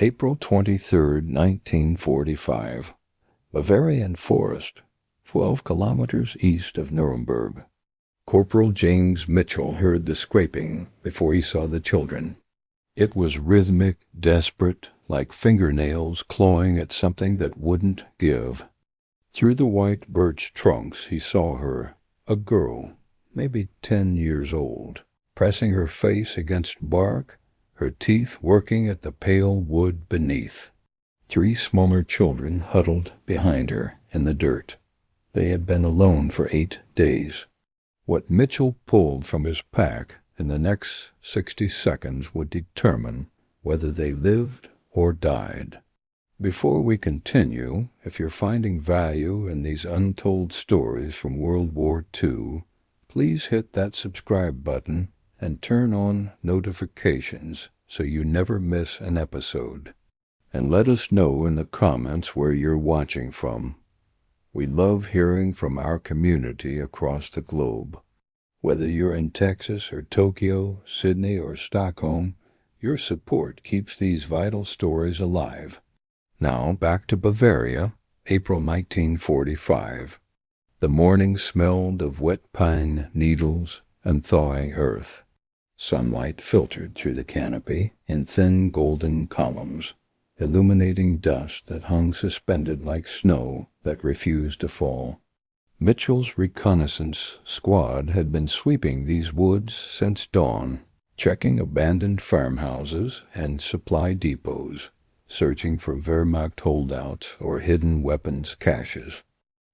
April 23, 1945. Bavarian forest, 12 kilometers east of Nuremberg. Corporal James Mitchell heard the scraping before he saw the children. It was rhythmic, desperate, like fingernails clawing at something that wouldn't give. Through the white birch trunks he saw her, a girl, maybe 10 years old, pressing her face against bark, her teeth working at the pale wood beneath. 3 smaller children huddled behind her in the dirt. They had been alone for 8 days. What Mitchell pulled from his pack in the next 60 seconds would determine whether they lived or died. Before we continue, if you're finding value in these untold stories from World War II, please hit that subscribe button and turn on notifications so you never miss an episode. And let us know in the comments where you're watching from. We love hearing from our community across the globe. Whether you're in Texas or Tokyo, Sydney or Stockholm, your support keeps these vital stories alive. Now back to Bavaria, April 1945. The morning smelled of wet pine needles and thawing earth. Sunlight filtered through the canopy in thin golden columns, illuminating dust that hung suspended like snow that refused to fall. Mitchell's reconnaissance squad had been sweeping these woods since dawn, checking abandoned farmhouses and supply depots, searching for Wehrmacht holdouts or hidden weapons caches.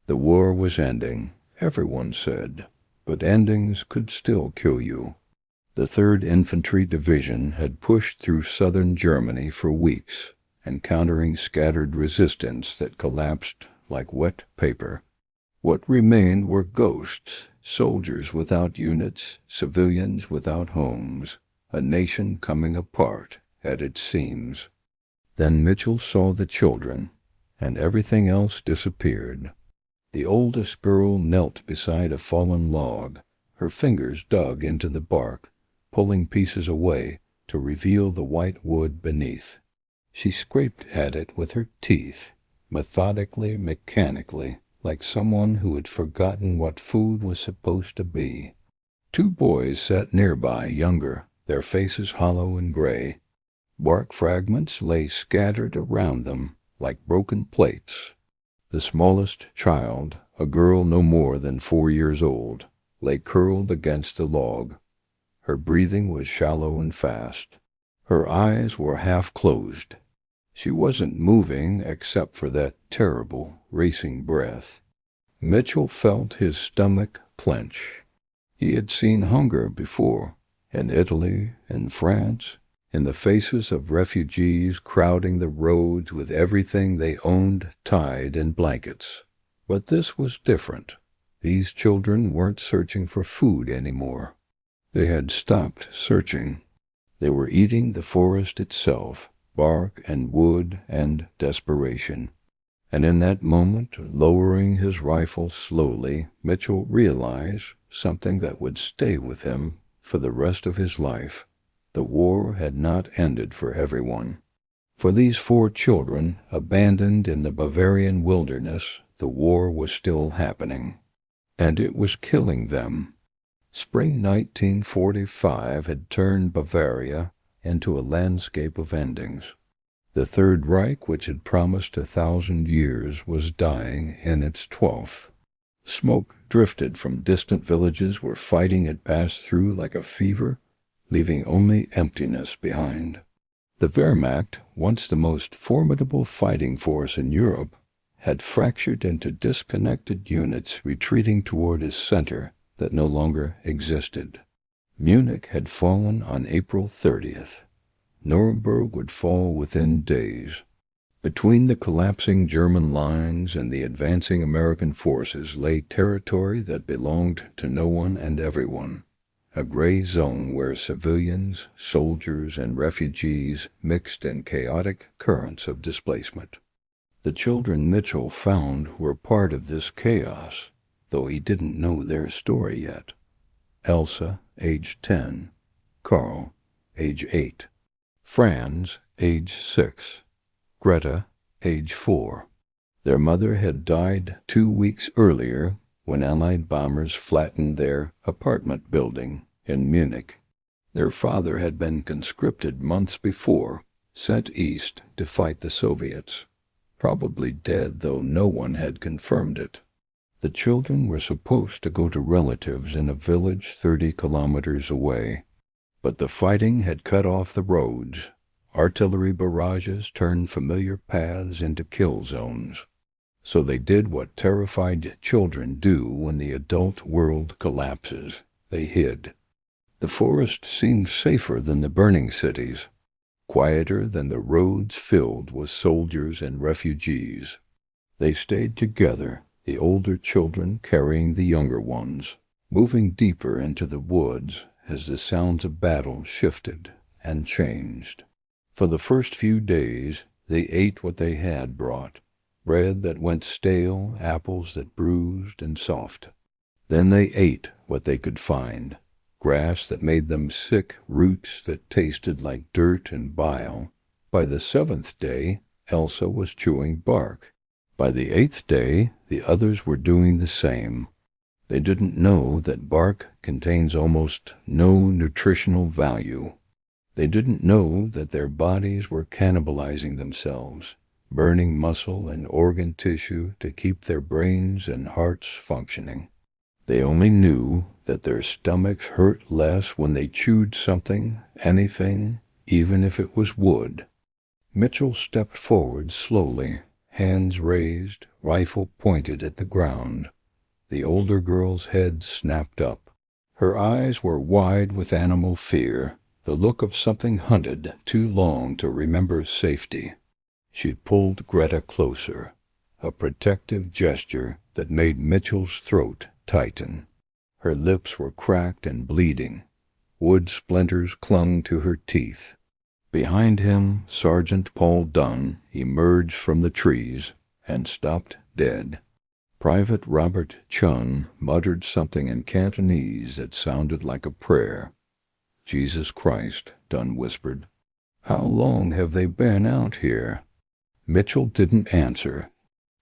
The war was ending, everyone said, but endings could still kill you. The 3rd Infantry Division had pushed through southern Germany for weeks, encountering scattered resistance that collapsed like wet paper. What remained were ghosts, soldiers without units, civilians without homes, a nation coming apart at its seams. Then Mitchell saw the children, and everything else disappeared. The oldest girl knelt beside a fallen log, her fingers dug into the bark, pulling pieces away to reveal the white wood beneath. She scraped at it with her teeth, methodically, mechanically, like someone who had forgotten what food was supposed to be. 2 boys sat nearby, younger, their faces hollow and gray. Bark fragments lay scattered around them like broken plates. The smallest child, a girl no more than 4 years old, lay curled against the log. Her breathing was shallow and fast. Her eyes were half closed. She wasn't moving except for that terrible, racing breath. Mitchell felt his stomach clench. He had seen hunger before, in Italy and France, in the faces of refugees crowding the roads with everything they owned tied in blankets. But this was different. These children weren't searching for food anymore. They had stopped searching. They were eating the forest itself, bark and wood and desperation. And in that moment, lowering his rifle slowly, Mitchell realized something that would stay with him for the rest of his life. The war had not ended for everyone. For these 4 children, abandoned in the Bavarian wilderness, the war was still happening. And it was killing them. Spring 1945 had turned Bavaria into a landscape of endings. The Third Reich, which had promised 1,000 years, was dying in its 12th. Smoke drifted from distant villages where fighting had passed through like a fever, leaving only emptiness behind. The Wehrmacht, once the most formidable fighting force in Europe, had fractured into disconnected units retreating toward its center that no longer existed. Munich had fallen on April 30th. Nuremberg would fall within days. Between the collapsing German lines and the advancing American forces lay territory that belonged to no one and everyone, a gray zone where civilians, soldiers, and refugees mixed in chaotic currents of displacement. The children Mitchell found were part of this chaos, though he didn't know their story yet. Elsa, age 10, Carl, age 8, Franz, age 6, Greta, age 4. Their mother had died 2 weeks earlier when Allied bombers flattened their apartment building in Munich. Their father had been conscripted months before, sent east to fight the Soviets. Probably dead, though no one had confirmed it. The children were supposed to go to relatives in a village 30 kilometers away. But the fighting had cut off the roads. Artillery barrages turned familiar paths into kill zones. So they did what terrified children do when the adult world collapses. They hid. The forest seemed safer than the burning cities, quieter than the roads filled with soldiers and refugees. They stayed together, the older children carrying the younger ones, moving deeper into the woods as the sounds of battle shifted and changed. For the first few days, they ate what they had brought, bread that went stale, apples that bruised and soft. Then they ate what they could find, grass that made them sick, roots that tasted like dirt and bile. By the 7th day, Elsa was chewing bark. By the 8th day, the others were doing the same. They didn't know that bark contains almost no nutritional value. They didn't know that their bodies were cannibalizing themselves, burning muscle and organ tissue to keep their brains and hearts functioning. They only knew that their stomachs hurt less when they chewed something, anything, even if it was wood. Mitchell stepped forward slowly, hands raised, rifle pointed at the ground. The older girl's head snapped up. Her eyes were wide with animal fear, the look of something hunted too long to remember safety. She pulled Greta closer, a protective gesture that made Mitchell's throat tighten. Her lips were cracked and bleeding. Wood splinters clung to her teeth. Behind him, Sergeant Paul Dunn emerged from the trees and stopped dead. Private Robert Chun muttered something in Cantonese that sounded like a prayer. "Jesus Christ," Dunn whispered. "How long have they been out here?" Mitchell didn't answer.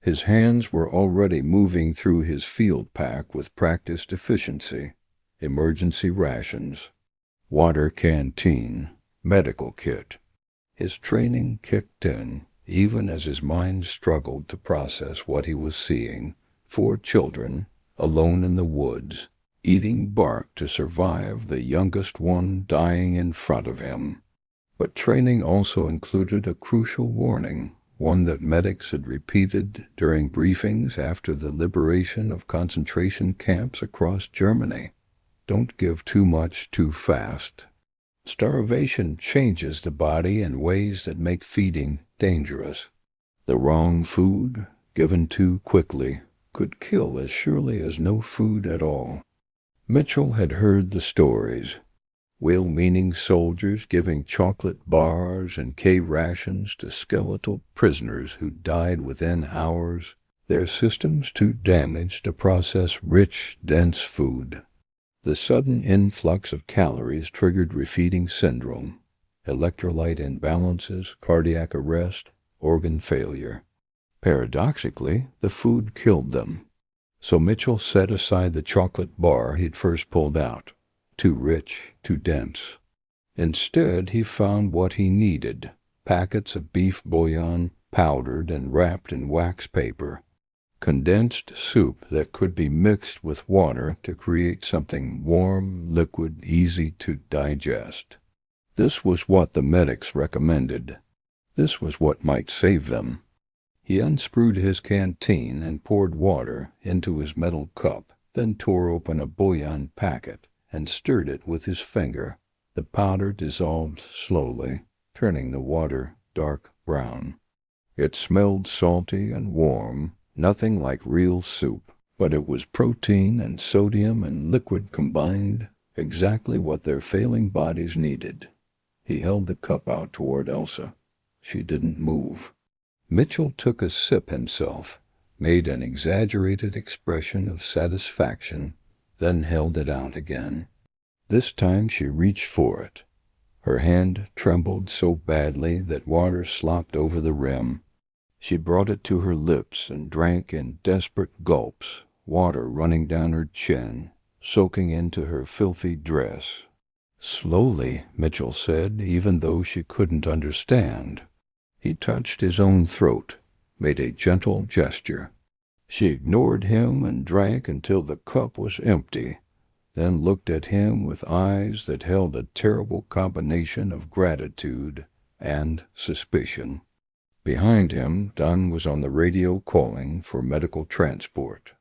His hands were already moving through his field pack with practiced efficiency. Emergency rations, water canteen, medical kit. His training kicked in, even as his mind struggled to process what he was seeing. 4 children, alone in the woods, eating bark to survive, the youngest one dying in front of him. But training also included a crucial warning, one that medics had repeated during briefings after the liberation of concentration camps across Germany. Don't give too much too fast. Starvation changes the body in ways that make feeding dangerous. The wrong food, given too quickly, could kill as surely as no food at all. Mitchell had heard the stories. Well-meaning soldiers giving chocolate bars and K-rations to skeletal prisoners who died within hours, their systems too damaged to process rich, dense food. The sudden influx of calories triggered refeeding syndrome, electrolyte imbalances, cardiac arrest, organ failure. Paradoxically, the food killed them. So Mitchell set aside the chocolate bar he'd first pulled out. Too rich, too dense. Instead, he found what he needed, packets of beef bouillon, powdered and wrapped in wax paper. Condensed soup that could be mixed with water to create something warm, liquid, easy to digest. This was what the medics recommended. This was what might save them. He unscrewed his canteen and poured water into his metal cup, then tore open a bouillon packet and stirred it with his finger. The powder dissolved slowly, turning the water dark brown. It smelled salty and warm, nothing like real soup, but it was protein and sodium and liquid combined, exactly what their failing bodies needed. He held the cup out toward Elsa. She didn't move. Mitchell took a sip himself, made an exaggerated expression of satisfaction, then held it out again. This time she reached for it. Her hand trembled so badly that water slopped over the rim. She brought it to her lips and drank in desperate gulps, water running down her chin, soaking into her filthy dress. "Slowly," Mitchell said, even though she couldn't understand. He touched his own throat, made a gentle gesture. She ignored him and drank until the cup was empty, then looked at him with eyes that held a terrible combination of gratitude and suspicion. Behind him, Dunn was on the radio calling for medical transport.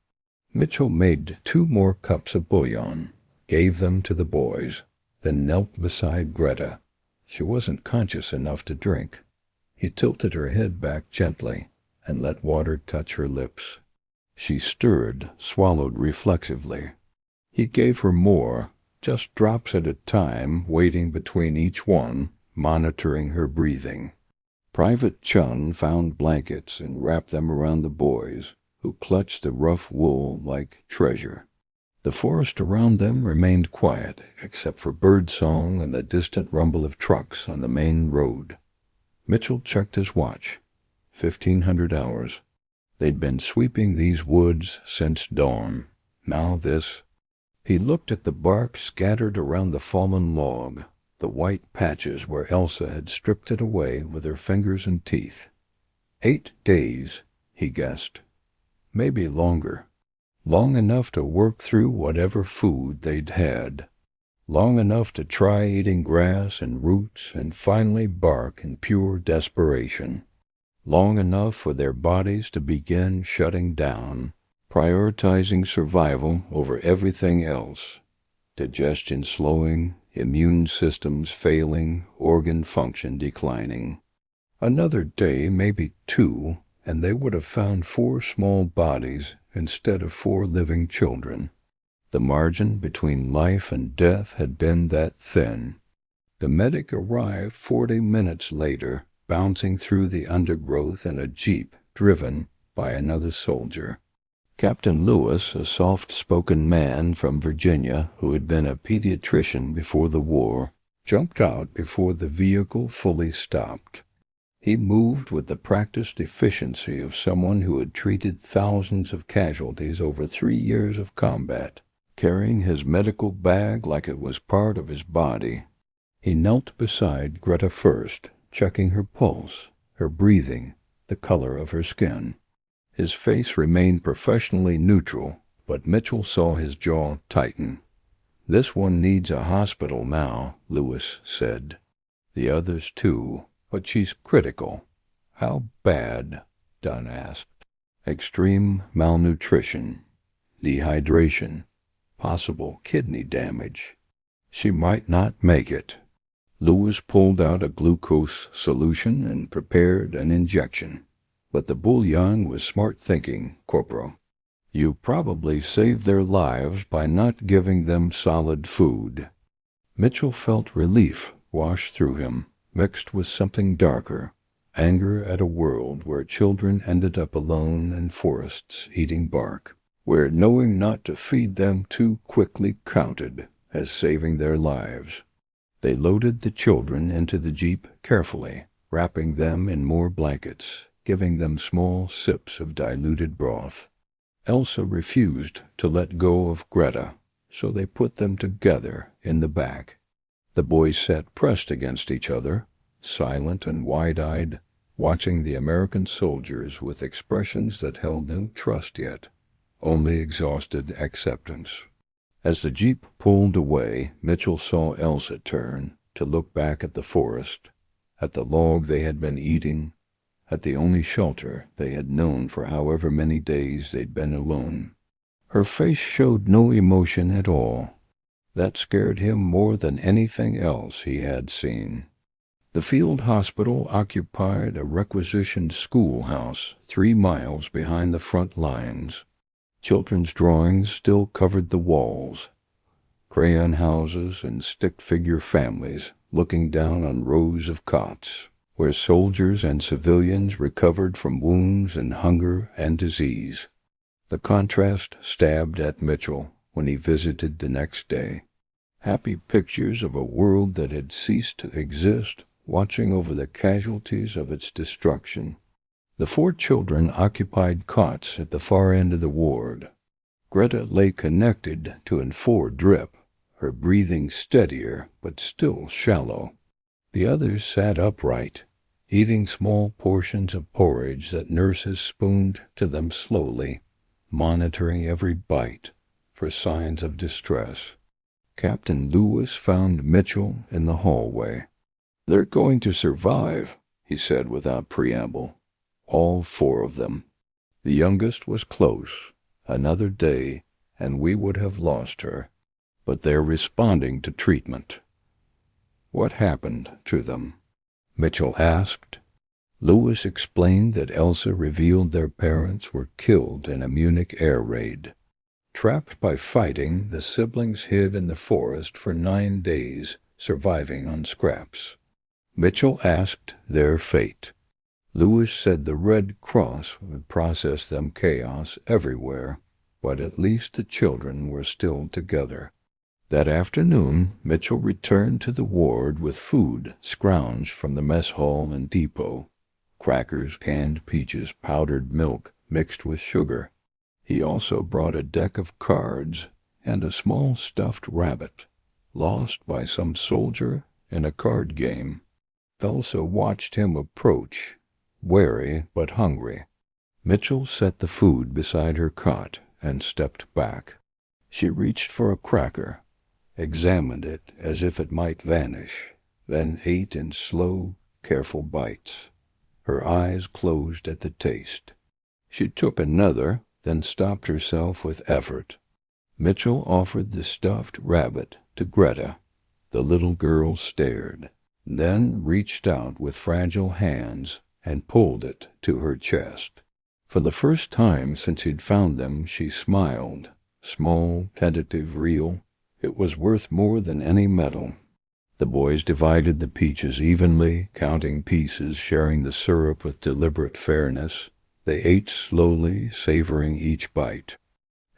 Mitchell made 2 more cups of bouillon, gave them to the boys, then knelt beside Greta. She wasn't conscious enough to drink. He tilted her head back gently and let water touch her lips. She stirred, swallowed reflexively. He gave her more, just drops at a time, waiting between each one, monitoring her breathing. Private Chun found blankets and wrapped them around the boys, who clutched the rough wool like treasure. The forest around them remained quiet, except for birdsong and the distant rumble of trucks on the main road. Mitchell checked his watch. 1,500 hours. They'd been sweeping these woods since dawn. Now this. He looked at the bark scattered around the fallen log, the white patches where Elsa had stripped it away with her fingers and teeth. 8 days, he guessed. Maybe longer. Long enough to work through whatever food they'd had. Long enough to try eating grass and roots and finally bark in pure desperation. Long enough for their bodies to begin shutting down, prioritizing survival over everything else. Digestion slowing, immune systems failing, organ function declining. Another day, maybe 2, and they would have found 4 small bodies instead of 4 living children. The margin between life and death had been that thin. The medic arrived 40 minutes later, bouncing through the undergrowth in a jeep driven by another soldier. Captain Lewis, a soft-spoken man from Virginia who had been a pediatrician before the war, jumped out before the vehicle fully stopped. He moved with the practiced efficiency of someone who had treated thousands of casualties over 3 years of combat, carrying his medical bag like it was part of his body. He knelt beside Greta first, checking her pulse, her breathing, the color of her skin. His face remained professionally neutral, but Mitchell saw his jaw tighten. "This one needs a hospital now," Lewis said. "The others too, but she's critical." "How bad?" Dunn asked. "Extreme malnutrition, dehydration, possible kidney damage. She might not make it." Lewis pulled out a glucose solution and prepared an injection. "But the bouillon was smart thinking, Corporal. You probably saved their lives by not giving them solid food." Mitchell felt relief wash through him, mixed with something darker, anger at a world where children ended up alone in forests eating bark, where knowing not to feed them too quickly counted as saving their lives. They loaded the children into the jeep carefully, wrapping them in more blankets, giving them small sips of diluted broth. Elsa refused to let go of Greta, so they put them together in the back. The boys sat pressed against each other, silent and wide-eyed, watching the American soldiers with expressions that held no trust yet, only exhausted acceptance. As the jeep pulled away, Mitchell saw Elsa turn to look back at the forest, at the log they had been eating, at the only shelter they had known for however many days they'd been alone. Her face showed no emotion at all. That scared him more than anything else he had seen. The field hospital occupied a requisitioned schoolhouse 3 miles behind the front lines. Children's drawings still covered the walls. Crayon houses and stick-figure families looking down on rows of cots, where soldiers and civilians recovered from wounds and hunger and disease. The contrast stabbed at Mitchell when he visited the next day. happy pictures of a world that had ceased to exist, watching over the casualties of its destruction. The 4 children occupied cots at the far end of the ward. Greta lay connected to an 4 drip, her breathing steadier but still shallow. The others sat upright, eating small portions of porridge that nurses spooned to them slowly, monitoring every bite for signs of distress. Captain Lewis found Mitchell in the hallway. "They're going to survive," he said without preamble. "All 4 of them. The youngest was close. Another day, and we would have lost her. But they're responding to treatment." "What happened to them?" Mitchell asked. Lewis explained that Elsa revealed their parents were killed in a Munich air raid. Trapped by fighting, the siblings hid in the forest for 9 days, surviving on scraps. Mitchell asked their fate. Lewis said the Red Cross would process them chaos everywhere, but at least the children were still together. That afternoon, Mitchell returned to the ward with food scrounged from the mess hall and depot. Crackers, canned peaches, powdered milk, mixed with sugar. He also brought a deck of cards and a small stuffed rabbit, lost by some soldier in a card game. Elsa watched him approach, wary but hungry. Mitchell set the food beside her cot and stepped back. She reached for a cracker, examined it as if it might vanish, then ate in slow, careful bites. Her eyes closed at the taste. She took another, then stopped herself with effort. Mitchell offered the stuffed rabbit to Greta. The little girl stared, then reached out with fragile hands and pulled it to her chest. For the first time since he'd found them, she smiled. Small, tentative, real. It was worth more than any medal. The boys divided the peaches evenly, counting pieces, sharing the syrup with deliberate fairness. They ate slowly, savoring each bite.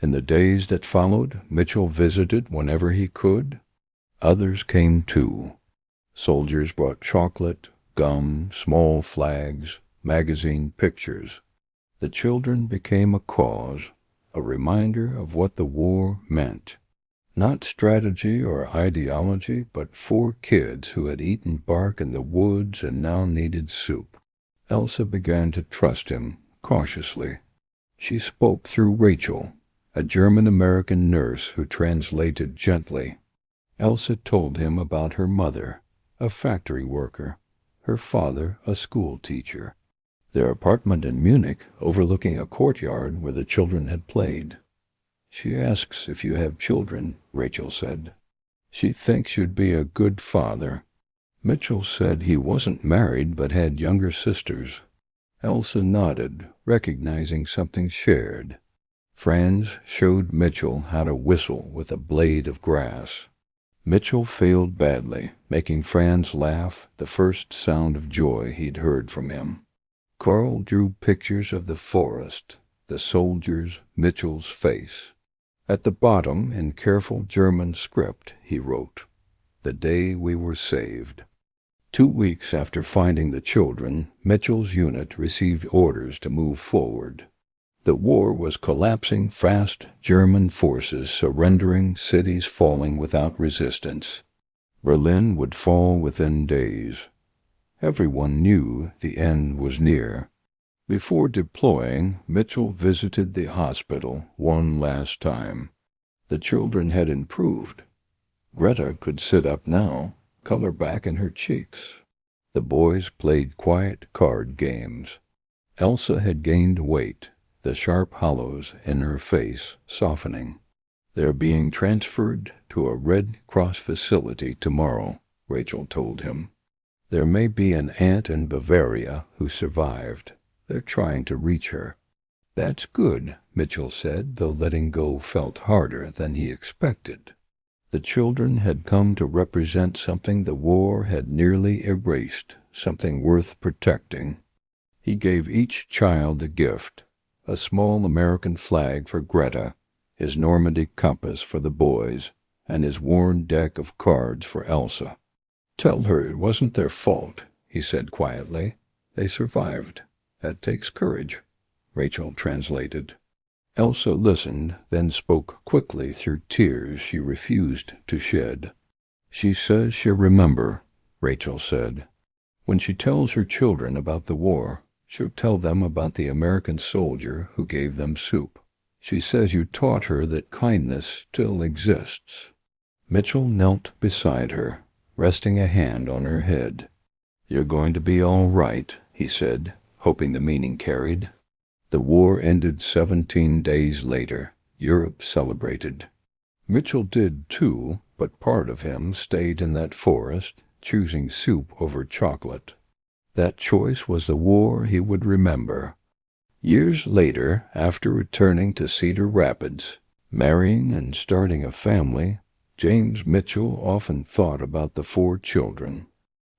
In the days that followed, Mitchell visited whenever he could. Others came too. Soldiers brought chocolate, gum, small flags, magazine pictures. The children became a cause, a reminder of what the war meant. Not strategy or ideology, but 4 kids who had eaten bark in the woods and now needed soup. Elsa began to trust him, cautiously. She spoke through Rachel, a German-American nurse who translated gently. Elsa told him about her mother, a factory worker, her father a school teacher, their apartment in Munich overlooking a courtyard where the children had played. "She asks if you have children," Rachel said. "She thinks you'd be a good father." Mitchell said he wasn't married but had younger sisters. Elsa nodded, recognizing something shared. Franz showed Mitchell how to whistle with a blade of grass. Mitchell failed badly, making Franz laugh, the first sound of joy he'd heard from him. Carl drew pictures of the forest, the soldiers, Mitchell's face. At the bottom, in careful German script, he wrote, "The day we were saved." 2 weeks after finding the children, Mitchell's unit received orders to move forward. The war was collapsing fast, German forces surrendering, cities falling without resistance. Berlin would fall within days. Everyone knew the end was near. Before deploying, Mitchell visited the hospital one last time. The children had improved. Greta could sit up now, color back in her cheeks. The boys played quiet card games. Elsa had gained weight, the sharp hollows in her face softening. "They're being transferred to a Red Cross facility tomorrow," Rachel told him. "There may be an aunt in Bavaria who survived. They're trying to reach her." "That's good," Mitchell said, though letting go felt harder than he expected. The children had come to represent something the war had nearly erased, something worth protecting. He gave each child a gift, a small American flag for Greta, his Normandy compass for the boys, and his worn deck of cards for Elsa. "Tell her it wasn't their fault," he said quietly. "They survived. That takes courage," Rachel translated. Elsa listened, then spoke quickly through tears she refused to shed. "She says she'll remember," Rachel said. "When she tells her children about the war, she'll tell them about the American soldier who gave them soup. She says you taught her that kindness still exists." Mitchell knelt beside her, resting a hand on her head. "You're going to be all right," he said, hoping the meaning carried. The war ended 17 days later. Europe celebrated. Mitchell did too, but part of him stayed in that forest, choosing soup over chocolate. That choice was the war he would remember. Years later, after returning to Cedar Rapids, marrying and starting a family, James Mitchell often thought about the 4 children.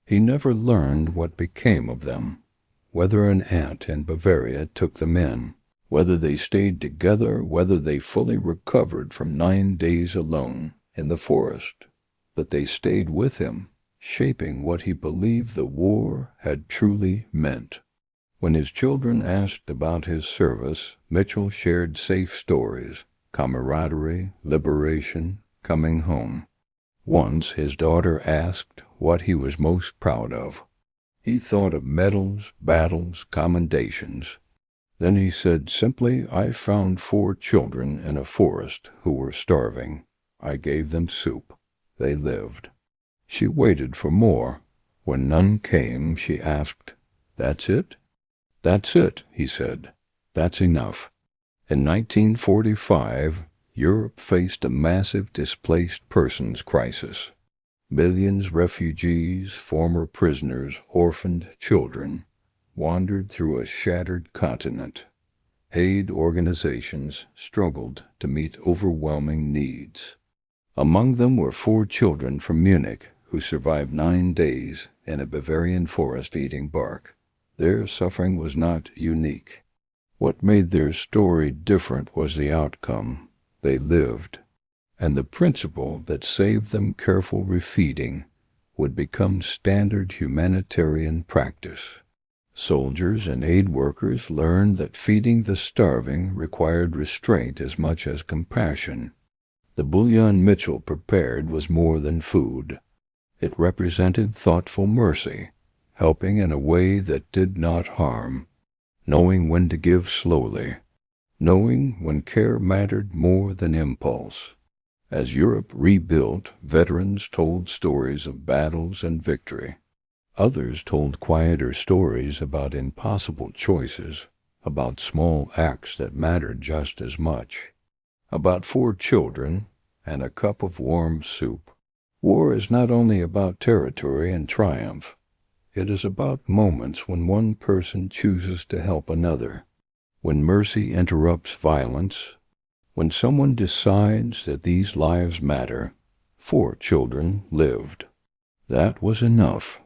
He never learned what became of them, whether an aunt in Bavaria took them in, whether they stayed together, whether they fully recovered from 9 days alone in the forest. But they stayed with him, shaping what he believed the war had truly meant. When his children asked about his service, Mitchell shared safe stories, camaraderie, liberation, coming home. Once his daughter asked what he was most proud of. He thought of medals, battles, commendations. Then he said simply, "I found 4 children in a forest who were starving. I gave them soup. They lived." She waited for more. When none came, she asked, "That's it?" "That's it," he said. "That's enough." In 1945, Europe faced a massive displaced persons crisis. Millions refugees, former prisoners, orphaned children wandered through a shattered continent. Aid organizations struggled to meet overwhelming needs. Among them were 4 children from Munich who survived 9 days in a Bavarian forest eating bark. Their suffering was not unique. What made their story different was the outcome. They lived, and the principle that saved them careful refeeding would become standard humanitarian practice. Soldiers and aid workers learned that feeding the starving required restraint as much as compassion. The bouillon Mitchell prepared was more than food. It represented thoughtful mercy, helping in a way that did not harm, knowing when to give slowly, knowing when care mattered more than impulse. As Europe rebuilt, veterans told stories of battles and victory. Others told quieter stories about impossible choices, about small acts that mattered just as much, about 4 children and a cup of warm soup. War is not only about territory and triumph. It is about moments when one person chooses to help another, when mercy interrupts violence, when someone decides that these lives matter. 4 children lived. That was enough.